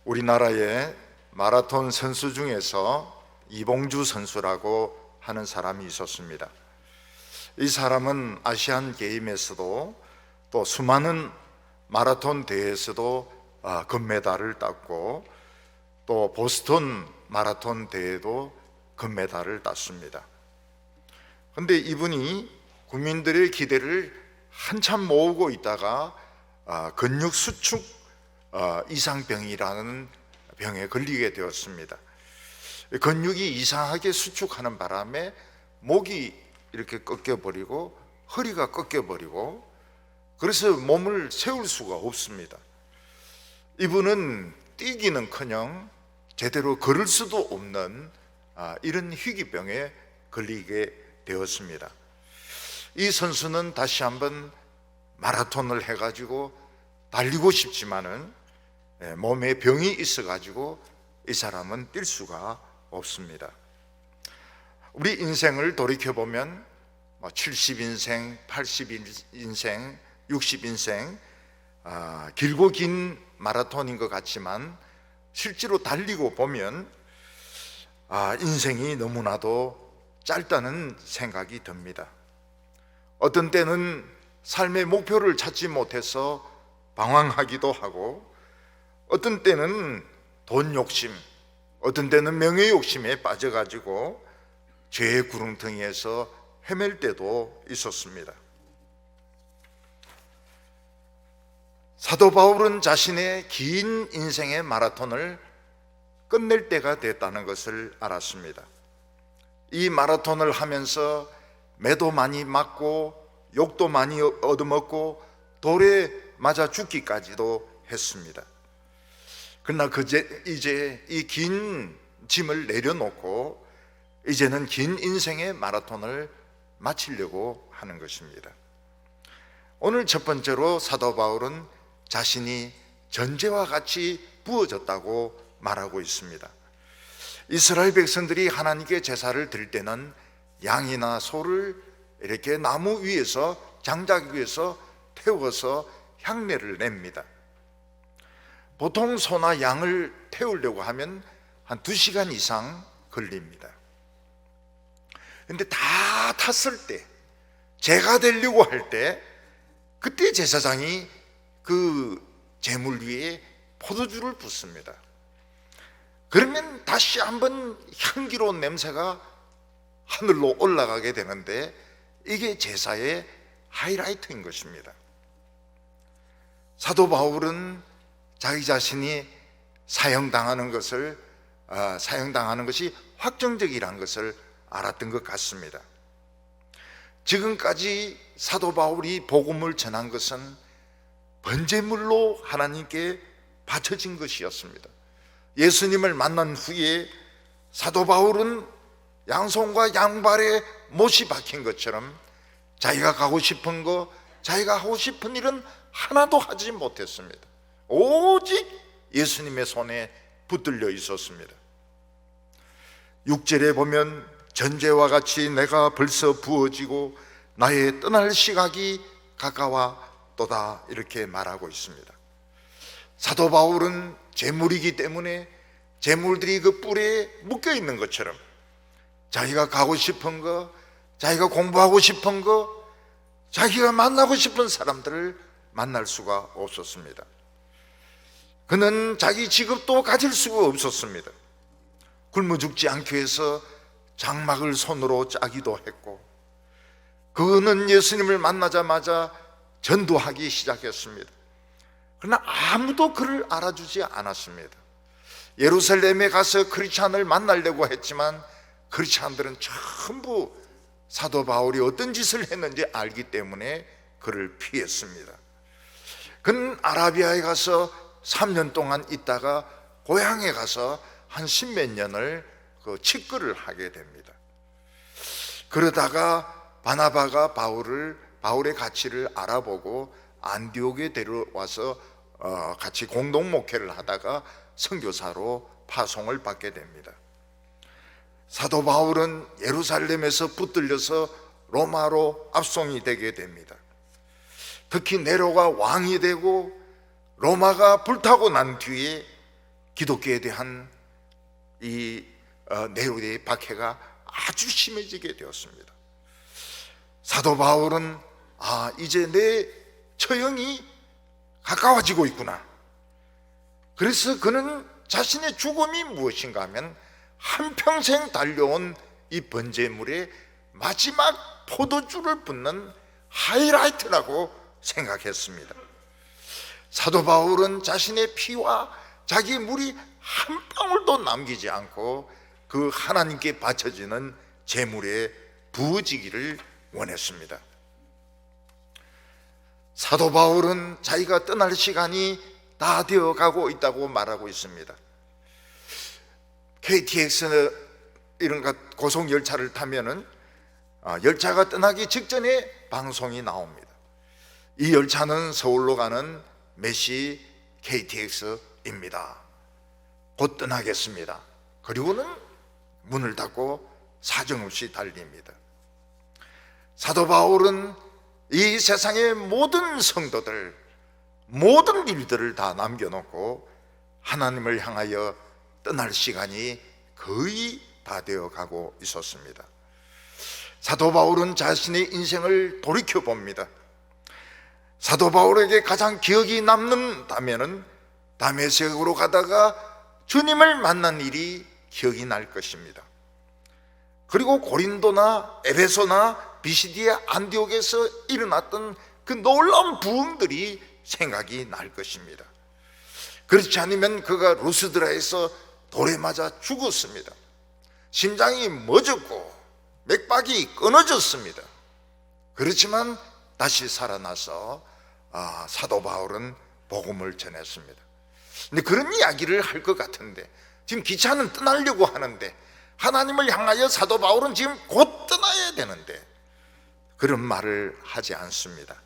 우리나라의 마라톤 선수 중에서 이봉주 선수라고 하는 사람이 있었습니다. 이 사람은 아시안 게임에서도 또 수많은 마라톤 대회에서도 금메달을 땄고, 또 보스턴 마라톤 대회도 금메달을 땄습니다. 그런데 이분이 국민들의 기대를 한참 모으고 있다가 근육 수축 이상병이라는 병에 걸리게 되었습니다. 근육이 이상하게 수축하는 바람에 목이 이렇게 꺾여버리고 허리가 꺾여버리고, 그래서 몸을 세울 수가 없습니다. 이분은 뛰기는커녕 제대로 걸을 수도 없는 이런 희귀병에 걸리게 되었습니다. 이 선수는 다시 한번 마라톤을 해가지고 달리고 싶지만은 몸에 병이 있어가지고 이 사람은 뛸 수가 없습니다. 우리 인생을 돌이켜보면 70인생, 80인생, 60인생 길고 긴 마라톤인 것 같지만 실제로 달리고 보면 인생이 너무나도 짧다는 생각이 듭니다. 어떤 때는 삶의 목표를 찾지 못해서 방황하기도 하고, 어떤 때는 돈 욕심, 어떤 때는 명예 욕심에 빠져가지고 죄의 구렁텅이에서 헤맬 때도 있었습니다. 사도 바울은 자신의 긴 인생의 마라톤을 끝낼 때가 됐다는 것을 알았습니다. 이 마라톤을 하면서 매도 많이 맞고 욕도 많이 얻어먹고 돌에 맞아 죽기까지도 했습니다. 그러나 이제 이 긴 짐을 내려놓고 이제는 긴 인생의 마라톤을 마치려고 하는 것입니다. 오늘 첫 번째로 사도 바울은 자신이 전제와 같이 부어졌다고 말하고 있습니다. 이스라엘 백성들이 하나님께 제사를 드릴 때는 양이나 소를 이렇게 나무 위에서, 장작 위에서 태워서 향내를 냅니다. 보통 소나 양을 태우려고 하면 한 2시간 이상 걸립니다. 그런데 다 탔을 때, 제가 되려고 할 때, 그때 제사장이 그 제물 위에 포도주를 붓습니다. 그러면 다시 한번 향기로운 냄새가 하늘로 올라가게 되는데, 이게 제사의 하이라이트인 것입니다. 사도 바울은 자기 자신이 사형당하는 것이 확정적이라는 것을 알았던 것 같습니다. 지금까지 사도 바울이 복음을 전한 것은 번제물로 하나님께 바쳐진 것이었습니다. 예수님을 만난 후에 사도 바울은 양손과 양발에 못이 박힌 것처럼 자기가 가고 싶은 거, 자기가 하고 싶은 일은 하나도 하지 못했습니다. 오직 예수님의 손에 붙들려 있었습니다. 6절에 보면 전제와 같이 내가 벌써 부어지고 나의 떠날 시각이 가까웠도다, 이렇게 말하고 있습니다. 사도 바울은 제물이기 때문에 제물들이 그 뿔에 묶여 있는 것처럼 자기가 가고 싶은 거, 자기가 공부하고 싶은 거, 자기가 만나고 싶은 사람들을 만날 수가 없었습니다. 그는 자기 직업도 가질 수가 없었습니다. 굶어 죽지 않기 위해서 장막을 손으로 짜기도 했고, 그는 예수님을 만나자마자 전도하기 시작했습니다. 그러나 아무도 그를 알아주지 않았습니다. 예루살렘에 가서 크리스찬을 만나려고 했지만 크리스찬들은 전부 사도 바울이 어떤 짓을 했는지 알기 때문에 그를 피했습니다. 그는 아라비아에 가서 3년 동안 있다가 고향에 가서 한 10몇 년을 치과를 하게 됩니다. 그러다가 바나바가 바울의 가치를 알아보고 안디옥에 데려와서 같이 공동 목회를 하다가 선교사로 파송을 받게 됩니다. 사도 바울은 예루살렘에서 붙들려서 로마로 압송이 되게 됩니다. 특히 네로가 왕이 되고 로마가 불타고 난 뒤에 기독교에 대한 이 네로의 박해가 아주 심해지게 되었습니다. 사도 바울은 이제 내 처형이 가까워지고 있구나. 그래서 그는 자신의 죽음이 무엇인가 하면 한평생 달려온 이 번제물에 마지막 포도주를 붓는 하이라이트라고 생각했습니다. 사도 바울은 자신의 피와 자기의 물이 한 방울도 남기지 않고 그 하나님께 바쳐지는 제물에 부어지기를 원했습니다. 사도 바울은 자기가 떠날 시간이 다 되어가고 있다고 말하고 있습니다. KTX 이런 고속 열차를 타면은 열차가 떠나기 직전에 방송이 나옵니다. 이 열차는 서울로 가는 메시 KTX입니다. 곧 떠나겠습니다. 그리고는 문을 닫고 사정없이 달립니다. 사도 바울은 이 세상의 모든 성도들, 모든 일들을 다 남겨놓고 하나님을 향하여 떠날 시간이 거의 다 되어 가고 있었습니다. 사도 바울은 자신의 인생을 돌이켜 봅니다. 사도 바울에게 가장 기억이 남는다면은 다메섹으로 가다가 주님을 만난 일이 기억이 날 것입니다. 그리고 고린도나 에베소나 비시디아 안디옥에서 일어났던 그 놀라운 부흥들이 생각이 날 것입니다. 그렇지 않으면 그가 루스드라에서 돌에 맞아 죽었습니다. 심장이 멎었고 맥박이 끊어졌습니다. 그렇지만 다시 살아나서 사도 바울은 복음을 전했습니다. 근데 그런 이야기를 할 것 같은데 지금 기차는 떠나려고 하는데 하나님을 향하여 사도 바울은 지금 곧 떠나야 되는데 그런 말을 하지 않습니다.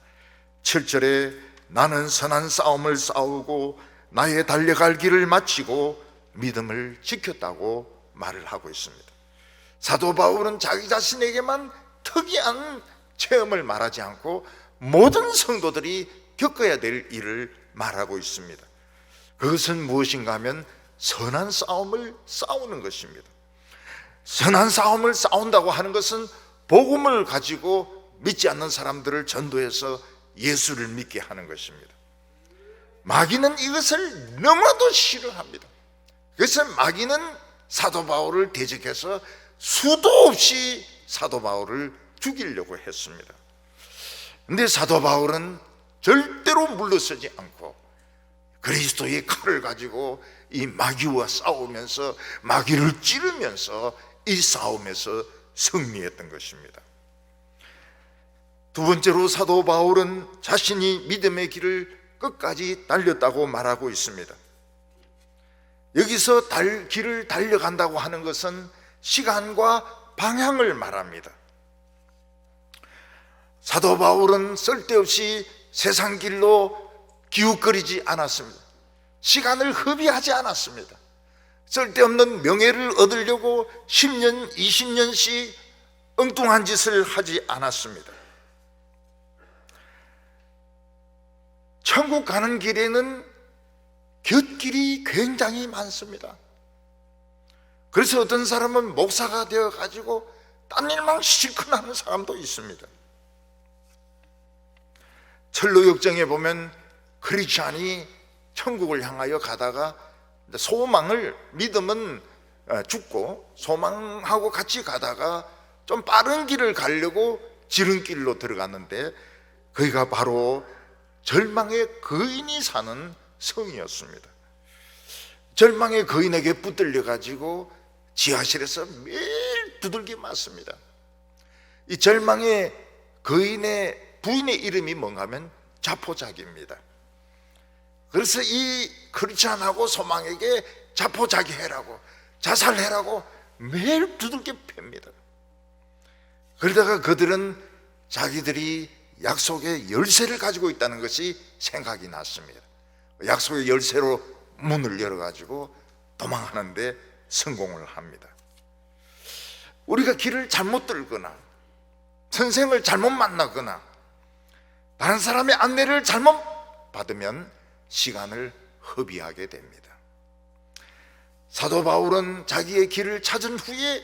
7절에 나는 선한 싸움을 싸우고 나의 달려갈 길을 마치고 믿음을 지켰다고 말을 하고 있습니다. 사도 바울은 자기 자신에게만 특이한 체험을 말하지 않고 모든 성도들이 겪어야 될 일을 말하고 있습니다. 그것은 무엇인가 하면 선한 싸움을 싸우는 것입니다. 선한 싸움을 싸운다고 하는 것은 복음을 가지고 믿지 않는 사람들을 전도해서 예수를 믿게 하는 것입니다. 마귀는 이것을 너무나도 싫어합니다. 그래서 마귀는 사도 바울을 대적해서 수도 없이 사도 바울을 죽이려고 했습니다. 그런데 사도 바울은 절대로 물러서지 않고 그리스도의 칼을 가지고 이 마귀와 싸우면서 마귀를 찌르면서 이 싸움에서 승리했던 것입니다. 두 번째로 사도 바울은 자신이 믿음의 길을 끝까지 달렸다고 말하고 있습니다. 여기서 길을 달려간다고 하는 것은 시간과 방향을 말합니다. 사도 바울은 쓸데없이 세상 길로 기웃거리지 않았습니다. 시간을 허비하지 않았습니다. 쓸데없는 명예를 얻으려고 10년, 20년씩 엉뚱한 짓을 하지 않았습니다. 천국 가는 길에는 곁길이 굉장히 많습니다. 그래서 어떤 사람은 목사가 되어가지고 딴 일만 실컷 하는 사람도 있습니다. 철로역정에 보면 크리스찬이 천국을 향하여 가다가 소망을, 믿음은 죽고 소망하고 같이 가다가 좀 빠른 길을 가려고 지름길로 들어갔는데 거기가 바로 절망의 거인이 사는 성이었습니다. 절망의 거인에게 붙들려 가지고 지하실에서 매일 두들겨 맞습니다. 이 절망의 거인의 부인의 이름이 뭔가 하면 자포자기입니다. 그래서 이 크리스찬하고 소망에게 자포자기해라고, 자살해라고 매일 두들겨 팹니다. 그러다가 그들은 자기들이 약속의 열쇠를 가지고 있다는 것이 생각이 났습니다. 약속의 열쇠로 문을 열어가지고 도망하는데 성공을 합니다. 우리가 길을 잘못 들거나 선생을 잘못 만나거나 다른 사람의 안내를 잘못 받으면 시간을 허비하게 됩니다. 사도 바울은 자기의 길을 찾은 후에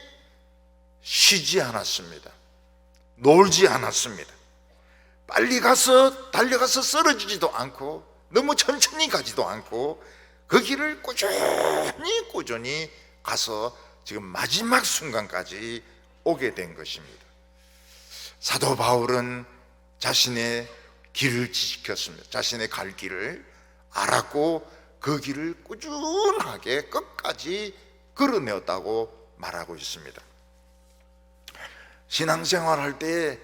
쉬지 않았습니다. 놀지 않았습니다. 빨리 가서 달려가서 쓰러지지도 않고 너무 천천히 가지도 않고 그 길을 꾸준히 가서 지금 마지막 순간까지 오게 된 것입니다. 사도 바울은 자신의 길을 지켰습니다. 자신의 갈 길을 알았고 그 길을 꾸준하게 끝까지 걸어내었다고 말하고 있습니다. 신앙생활 할 때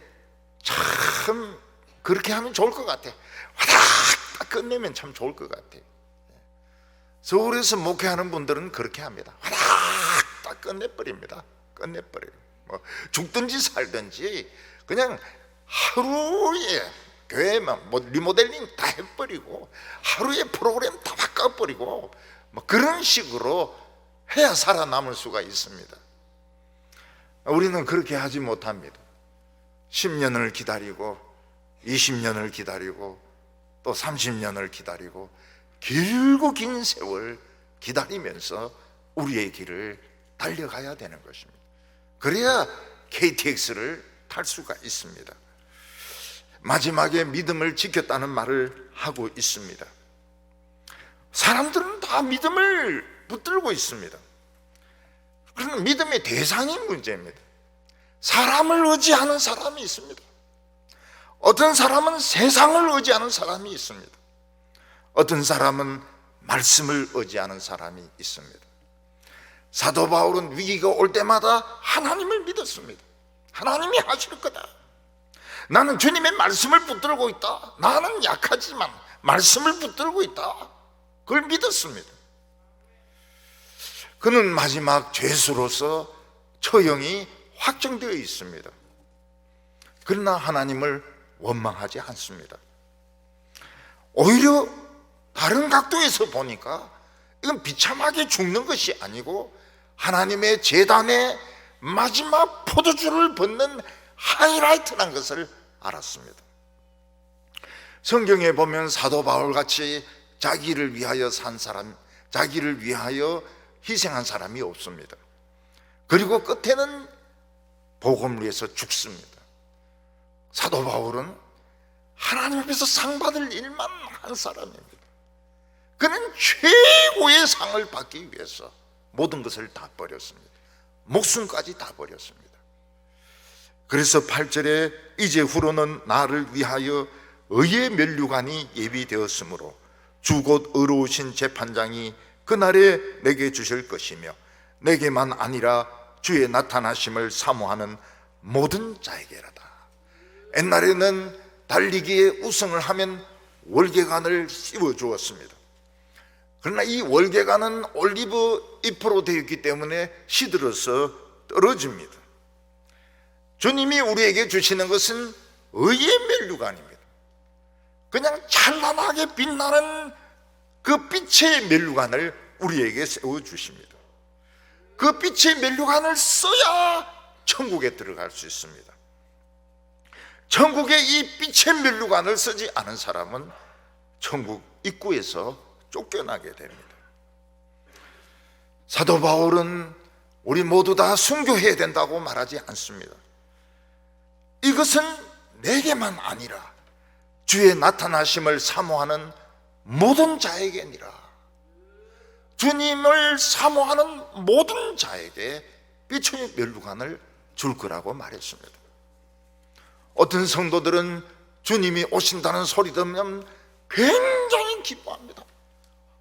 참 그렇게 하면 좋을 것 같아. 화닥 끝내면 참 좋을 것 같아. 서울에서 목회하는 분들은 그렇게 합니다. 화닥 끝내버립니다. 끝내버려요. 뭐 죽든지 살든지 그냥 하루에 교회만 뭐 리모델링 다 해버리고 하루에 프로그램 다 바꿔버리고 뭐 그런 식으로 해야 살아남을 수가 있습니다. 우리는 그렇게 하지 못합니다. 10년을 기다리고 20년을 기다리고 또 30년을 기다리고 길고 긴 세월 기다리면서 우리의 길을 달려가야 되는 것입니다. 그래야 KTX를 탈 수가 있습니다. 마지막에 믿음을 지켰다는 말을 하고 있습니다. 사람들은 다 믿음을 붙들고 있습니다. 그러나 믿음의 대상이 문제입니다. 사람을 의지하는 사람이 있습니다. 어떤 사람은 세상을 의지하는 사람이 있습니다. 어떤 사람은 말씀을 의지하는 사람이 있습니다. 사도 바울은 위기가 올 때마다 하나님을 믿었습니다. 하나님이 하실 거다. 나는 주님의 말씀을 붙들고 있다. 나는 약하지만 말씀을 붙들고 있다. 그걸 믿었습니다. 그는 마지막 죄수로서 처형이 확정되어 있습니다. 그러나 하나님을 원망하지 않습니다. 오히려 다른 각도에서 보니까 이건 비참하게 죽는 것이 아니고 하나님의 제단의 마지막 포도주를 붓는 하이라이트란 것을 알았습니다. 성경에 보면 사도 바울같이 자기를 위하여 산 사람, 자기를 위하여 희생한 사람이 없습니다. 그리고 끝에는 복음을 위해서 죽습니다. 사도 바울은 하나님 앞에서 상 받을 일만 한 사람입니다. 그는 최고의 상을 받기 위해서 모든 것을 다 버렸습니다. 목숨까지 다 버렸습니다. 그래서 8절에 이제 후로는 나를 위하여 의의 면류관이 예비되었으므로 주 곧 의로우신 재판장이 그날에 내게 주실 것이며 내게만 아니라 주의 나타나심을 사모하는 모든 자에게라다. 옛날에는 달리기에 우승을 하면 월계관을 씌워 주었습니다. 그러나 이 월계관은 올리브 잎으로 되어 있기 때문에 시들어서 떨어집니다. 주님이 우리에게 주시는 것은 의의 면류관입니다. 그냥 찬란하게 빛나는 그 빛의 면류관을 우리에게 세워주십니다. 그 빛의 면류관을 써야 천국에 들어갈 수 있습니다. 천국에 이 빛의 면류관을 쓰지 않은 사람은 천국 입구에서 쫓겨나게 됩니다. 사도 바울은 우리 모두 다 순교해야 된다고 말하지 않습니다. 이것은 내게만 아니라 주의 나타나심을 사모하는 모든 자에게니라. 주님을 사모하는 모든 자에게 빛의 면류관을 줄 거라고 말했습니다. 어떤 성도들은 주님이 오신다는 소리 들으면 굉장히 기뻐합니다.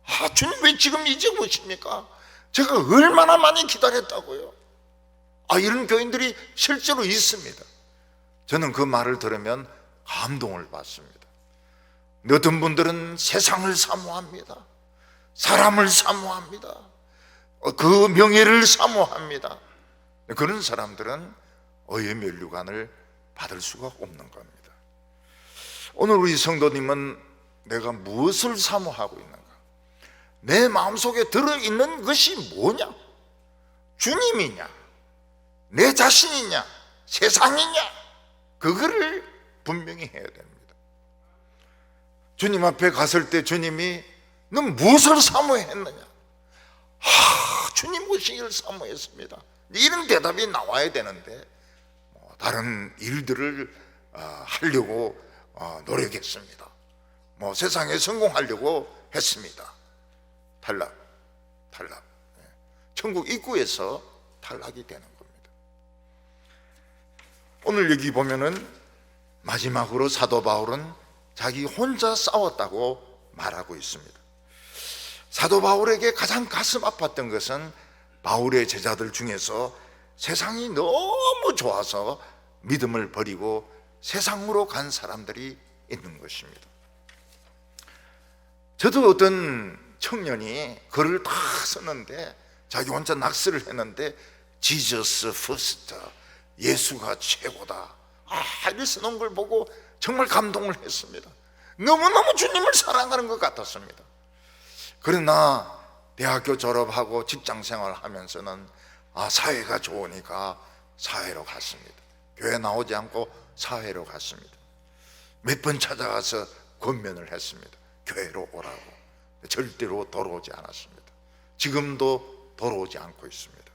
아, 주님 왜 지금 이제 오십니까? 제가 얼마나 많이 기다렸다고요. 아, 이런 교인들이 실제로 있습니다. 저는 그 말을 들으면 감동을 받습니다. 어떤 분들은 세상을 사모합니다. 사람을 사모합니다. 그 명예를 사모합니다. 그런 사람들은 의의 면류관을 받을 수가 없는 겁니다. 오늘 우리 성도님은 내가 무엇을 사모하고 있는가? 내 마음속에 들어있는 것이 뭐냐? 주님이냐? 내 자신이냐? 세상이냐? 그거를 분명히 해야 됩니다. 주님 앞에 갔을 때 주님이 넌 무엇을 사모했느냐? 주님 오시기를 사모했습니다. 이런 대답이 나와야 되는데 다른 일들을 하려고 노력했습니다. 세상에 성공하려고 했습니다. 탈락. 천국 입구에서 탈락이 되는 겁니다. 오늘 여기 보면은 마지막으로 사도 바울은 자기 혼자 싸웠다고 말하고 있습니다. 사도 바울에게 가장 가슴 아팠던 것은 바울의 제자들 중에서 세상이 너무 좋아서 믿음을 버리고 세상으로 간 사람들이 있는 것입니다. 저도 어떤 청년이 글을 다 썼는데 자기 혼자 낙서를 했는데 지저스 퍼스트, 예수가 최고다, 이렇게 써놓은 걸 보고 정말 감동을 했습니다. 너무너무 주님을 사랑하는 것 같았습니다. 그러나 대학교 졸업하고 직장생활 하면서는 사회가 좋으니까 사회로 갔습니다. 교회 나오지 않고 사회로 갔습니다. 몇 번 찾아가서 권면을 했습니다. 교회로 오라고. 절대로 돌아오지 않았습니다. 지금도 돌아오지 않고 있습니다.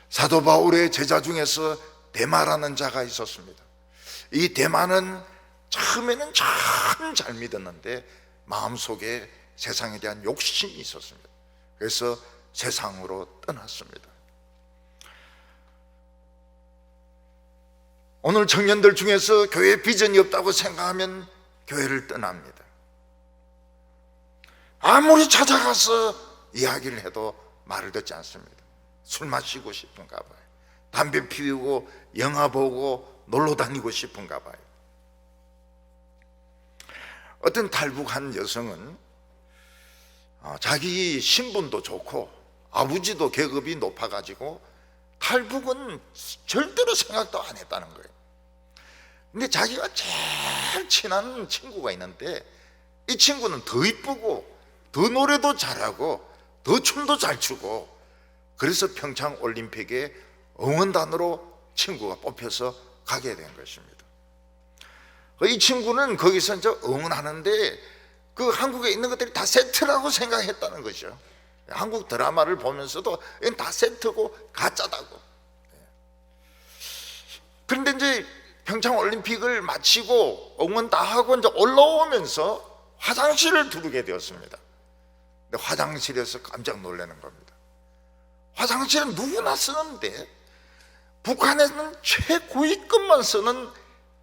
사도 바울의 제자 중에서 데마라는 자가 있었습니다. 이 데마는 처음에는 참 잘 믿었는데 마음속에 세상에 대한 욕심이 있었습니다. 그래서 세상으로 떠났습니다. 오늘 청년들 중에서 교회 비전이 없다고 생각하면 교회를 떠납니다. 아무리 찾아가서 이야기를 해도 말을 듣지 않습니다. 술 마시고 싶은가 봐요. 담배 피우고 영화 보고 놀러 다니고 싶은가 봐요. 어떤 탈북한 여성은 자기 신분도 좋고 아버지도 계급이 높아가지고 탈북은 절대로 생각도 안 했다는 거예요. 근데 자기가 제일 친한 친구가 있는데 이 친구는 더 이쁘고 더 노래도 잘하고 더 춤도 잘 추고, 그래서 평창 올림픽에 응원단으로 친구가 뽑혀서 가게 된 것입니다. 이 친구는 거기서 이제 응원하는데 그 한국에 있는 것들이 다 세트라고 생각했다는 거죠. 한국 드라마를 보면서도 이건 다 세트고 가짜다고. 그런데 이제 평창 올림픽을 마치고 응원 다 하고 이제 올라오면서 화장실을 두르게 되었습니다. 근데 화장실에서 깜짝 놀라는 겁니다. 화장실은 누구나 쓰는데 북한에는 최고위급만 쓰는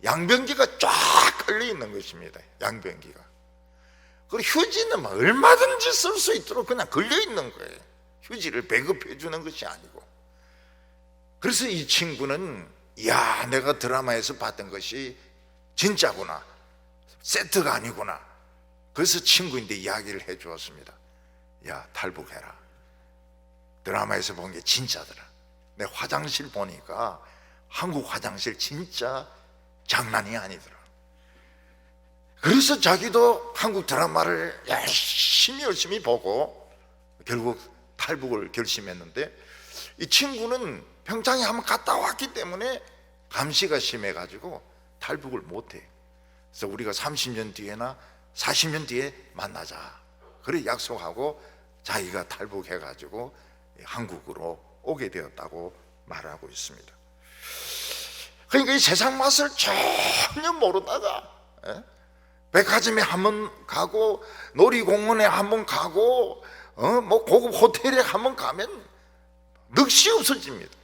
양변기가 쫙 깔려 있는 것입니다. 양변기가. 그리고 휴지는 얼마든지 쓸 수 있도록 그냥 걸려 있는 거예요. 휴지를 배급해 주는 것이 아니고. 그래서 이 친구는 내가 드라마에서 봤던 것이 진짜구나, 세트가 아니구나. 그래서 친구인데 이야기를 해 주었습니다. 탈북해라. 드라마에서 본 게 진짜더라. 내 화장실 보니까 한국 화장실 진짜 장난이 아니더라. 그래서 자기도 한국 드라마를 열심히 보고 결국 탈북을 결심했는데, 이 친구는 평창에 한번 갔다 왔기 때문에 감시가 심해가지고 탈북을 못해. 그래서 우리가 30년 뒤에나 40년 뒤에 만나자, 그래 약속하고 자기가 탈북해가지고 한국으로 오게 되었다고 말하고 있습니다. 그러니까 이 세상 맛을 전혀 모르다가 백화점에 한번 가고 놀이공원에 한번 가고 고급 호텔에 한번 가면 넋이 없어집니다.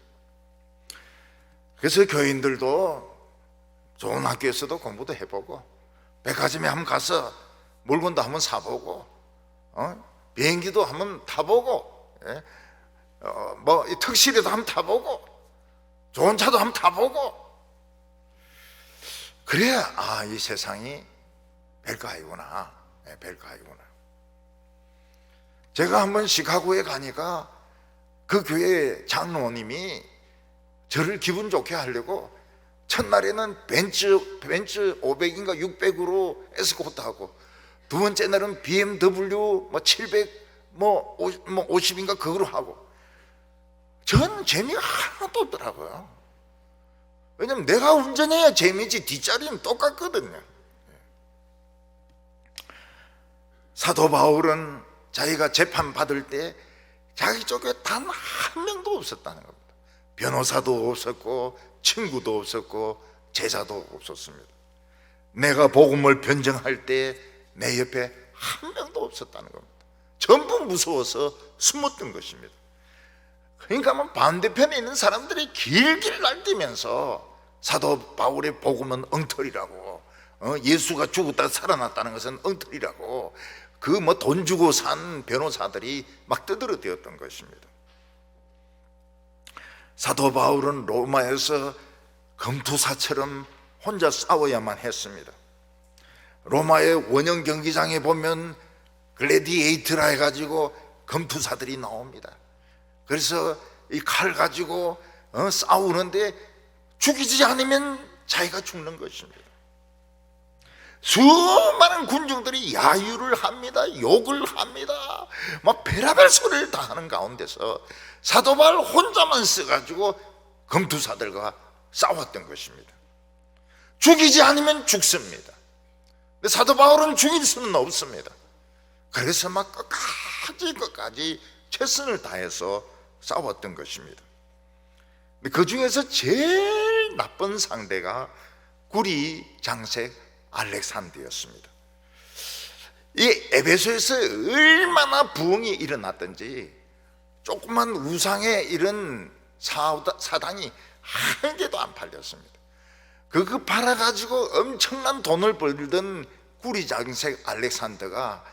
그래서 교인들도 좋은 학교에서도 공부도 해보고 백화점에 한번 가서 물건도 한번 사보고 비행기도 한번 타보고 특실에도 한번 타보고 좋은 차도 한번 타보고, 그래야 이 세상이 별거 아니구나. 별거 아니구나. 제가 한번 시카고에 가니까 그 교회 장로님이 저를 기분 좋게 하려고 첫날에는 벤츠 500인가 600으로 에스코트하고, 두 번째 날은 BMW 700 50인가 그거로 하고, 전 재미가 하나도 없더라고요. 왜냐면 내가 운전해야 재미지 뒷자리는 똑같거든요. 사도 바울은 자기가 재판 받을 때 자기 쪽에 단 한 명도 없었다는 겁니다. 변호사도 없었고 친구도 없었고 제자도 없었습니다. 내가 복음을 변증할 때 내 옆에 한 명도 없었다는 겁니다. 전부 무서워서 숨었던 것입니다. 그러니까 반대편에 있는 사람들이 길길 날뛰면서 사도 바울의 복음은 엉터리라고, 예수가 죽었다 살아났다는 것은 엉터리라고, 그 돈 주고 산 변호사들이 막 떠들어대었던 것입니다. 사도 바울은 로마에서 검투사처럼 혼자 싸워야만 했습니다. 로마의 원형 경기장에 보면 글래디에이터라 해가지고 검투사들이 나옵니다. 그래서 이 칼 가지고 싸우는데 죽이지 않으면 자기가 죽는 것입니다. 수많은 군중들이 야유를 합니다. 욕을 합니다. 막 별의별 소리를 다 하는 가운데서 사도 바울 혼자만 써가지고 검투사들과 싸웠던 것입니다. 죽이지 않으면 죽습니다. 근데 사도 바울은 죽일 수는 없습니다. 그래서 막 끝까지 최선을 다해서 싸웠던 것입니다. 그 중에서 제일 나쁜 상대가 구리 장색 알렉산더였습니다. 이 에베소에서 얼마나 부흥이 일어났던지 조그만 우상에 이런 사당이 한 개도 안 팔렸습니다. 그거 팔아가지고 엄청난 돈을 벌던 구리 장색 알렉산더가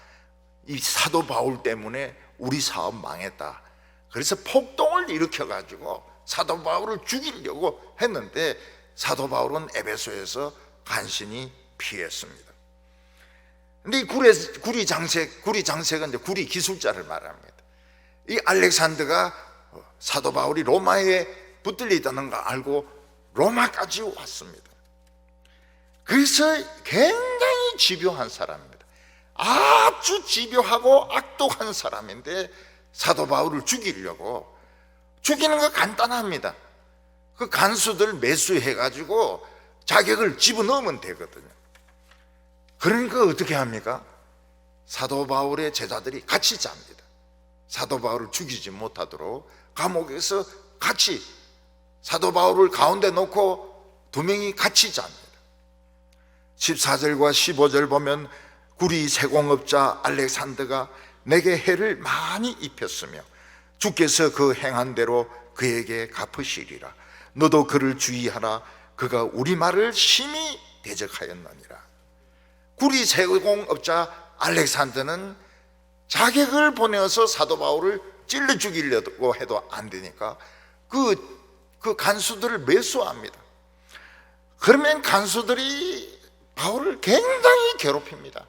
이 사도 바울 때문에 우리 사업 망했다, 그래서 폭동을 일으켜가지고 사도 바울을 죽이려고 했는데 사도 바울은 에베소에서 간신히 피했습니다. 근데 이 구리 장색은 이제 구리 기술자를 말합니다. 이 알렉산더가 사도 바울이 로마에 붙들려 있다는 걸 알고 로마까지 왔습니다. 그래서 굉장히 집요한 사람입니다. 아주 집요하고 악독한 사람인데 사도 바울을 죽이려고, 죽이는 거 간단합니다. 그 간수들 매수해가지고 자격을 집어넣으면 되거든요. 그러니까 어떻게 합니까? 사도 바울의 제자들이 같이 잡니다. 사도 바울을 죽이지 못하도록 감옥에서 같이 사도 바울을 가운데 놓고 두 명이 같이 잡니다. 14절과 15절 보면 구리 세공업자 알렉산더가 내게 해를 많이 입혔으며 주께서 그 행한 대로 그에게 갚으시리라. 너도 그를 주의하라. 그가 우리 말을 심히 대적하였느니라. 구리 세공업자 알렉산더는 자객을 보내어서 사도 바울을 찔러 죽이려고 해도 안 되니까 그 간수들을 매수합니다. 그러면 간수들이 바울을 굉장히 괴롭힙니다.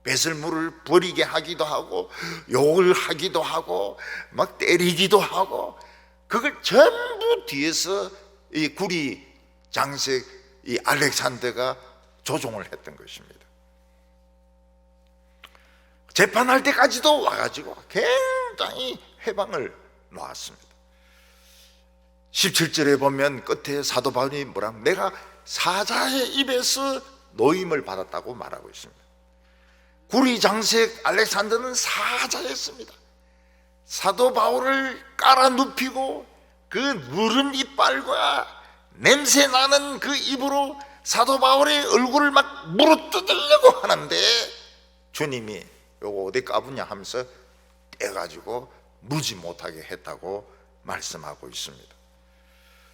배설물을 버리게 하기도 하고 욕을 하기도 하고 막 때리기도 하고, 그걸 전부 뒤에서 이 구리 장색 이 알렉산더가 조종을 했던 것입니다. 재판할 때까지도 와가지고 굉장히 해방을 놓았습니다. 17절에 보면 끝에 사도 바울이 뭐라고, 내가 사자의 입에서 노임을 받았다고 말하고 있습니다. 구리 장색 알렉산더는 사자였습니다. 사도 바울을 깔아 눕히고 그 누른 이빨과 냄새 나는 그 입으로 사도 바울의 얼굴을 막 물어뜯으려고 하는데 주님이 요거 어디 까부냐 하면서 떼가지고 무지 못하게 했다고 말씀하고 있습니다.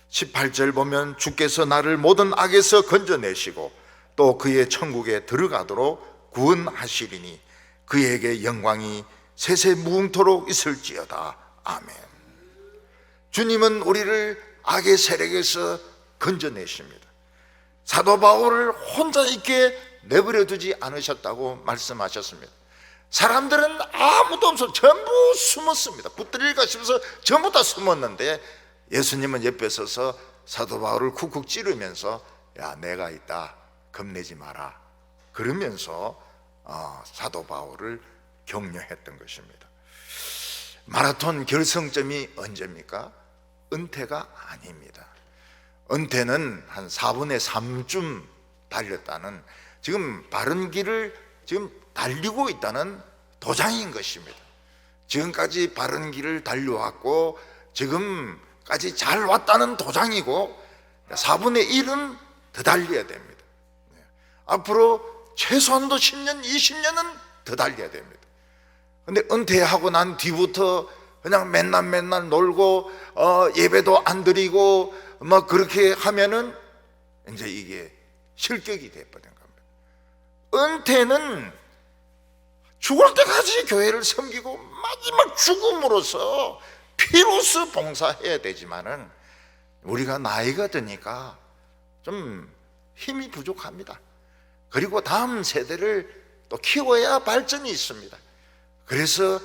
18절 보면 주께서 나를 모든 악에서 건져내시고 또 그의 천국에 들어가도록 구원하시리니 그에게 영광이 세세 무궁토록 있을지어다. 아멘. 주님은 우리를 악의 세력에서 건져내십니다. 사도 바울을 혼자 있게 내버려 두지 않으셨다고 말씀하셨습니다. 사람들은 아무도 없어 전부 숨었습니다. 붙들릴까 싶어서 전부 다 숨었는데 예수님은 옆에 서서 사도 바울을 쿡쿡 찌르면서 야, 내가 있다, 겁내지 마라, 그러면서 사도 바울을 격려했던 것입니다. 마라톤 결승점이 언제입니까? 은퇴가 아닙니다. 은퇴는 한 4분의 3쯤 달렸다는, 지금 바른 길을 지금 달리고 있다는 도장인 것입니다. 지금까지 바른 길을 달려왔고 지금까지 잘 왔다는 도장이고 4분의 1은 더 달려야 됩니다. 앞으로 최소한도 10년, 20년은 더 달려야 됩니다. 근데 은퇴하고 난 뒤부터 그냥 맨날 놀고 예배도 안 드리고 막 그렇게 하면은 이제 이게 실격이 돼버린 겁니다. 은퇴는 죽을 때까지 교회를 섬기고 마지막 죽음으로써 피로써 봉사해야 되지만은 우리가 나이가 드니까 좀 힘이 부족합니다. 그리고 다음 세대를 또 키워야 발전이 있습니다. 그래서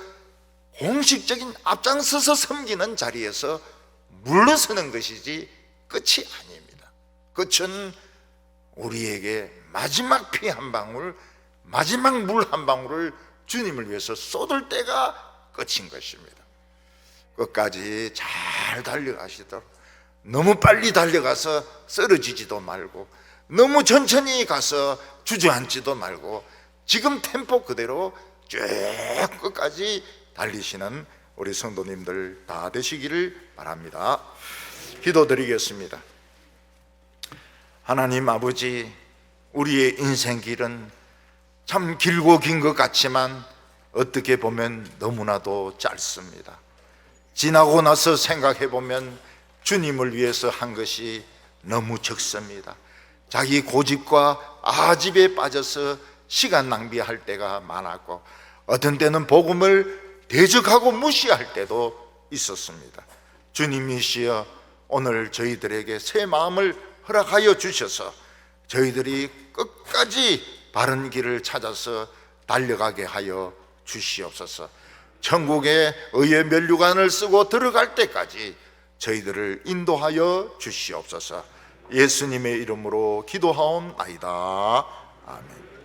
공식적인 앞장서서 섬기는 자리에서 물러서는 것이지 끝이 아닙니다. 끝은 우리에게 마지막 피 한 방울, 마지막 물 한 방울을 주님을 위해서 쏟을 때가 끝인 것입니다. 끝까지 잘 달려가시도록, 너무 빨리 달려가서 쓰러지지도 말고 너무 천천히 가서 주저앉지도 말고 지금 템포 그대로 쭉 끝까지 달리시는 우리 성도님들 다 되시기를 바랍니다. 기도드리겠습니다. 하나님 아버지, 우리의 인생길은 참 길고 긴 것 같지만 어떻게 보면 너무나도 짧습니다. 지나고 나서 생각해 보면 주님을 위해서 한 것이 너무 적습니다. 자기 고집과 아집에 빠져서 시간 낭비할 때가 많았고 어떤 때는 복음을 대적하고 무시할 때도 있었습니다. 주님이시여, 오늘 저희들에게 새 마음을 허락하여 주셔서 저희들이 끝까지 바른 길을 찾아서 달려가게 하여 주시옵소서. 천국에 의의 면류관을 쓰고 들어갈 때까지 저희들을 인도하여 주시옵소서. 예수님의 이름으로 기도하옵나이다. 아멘.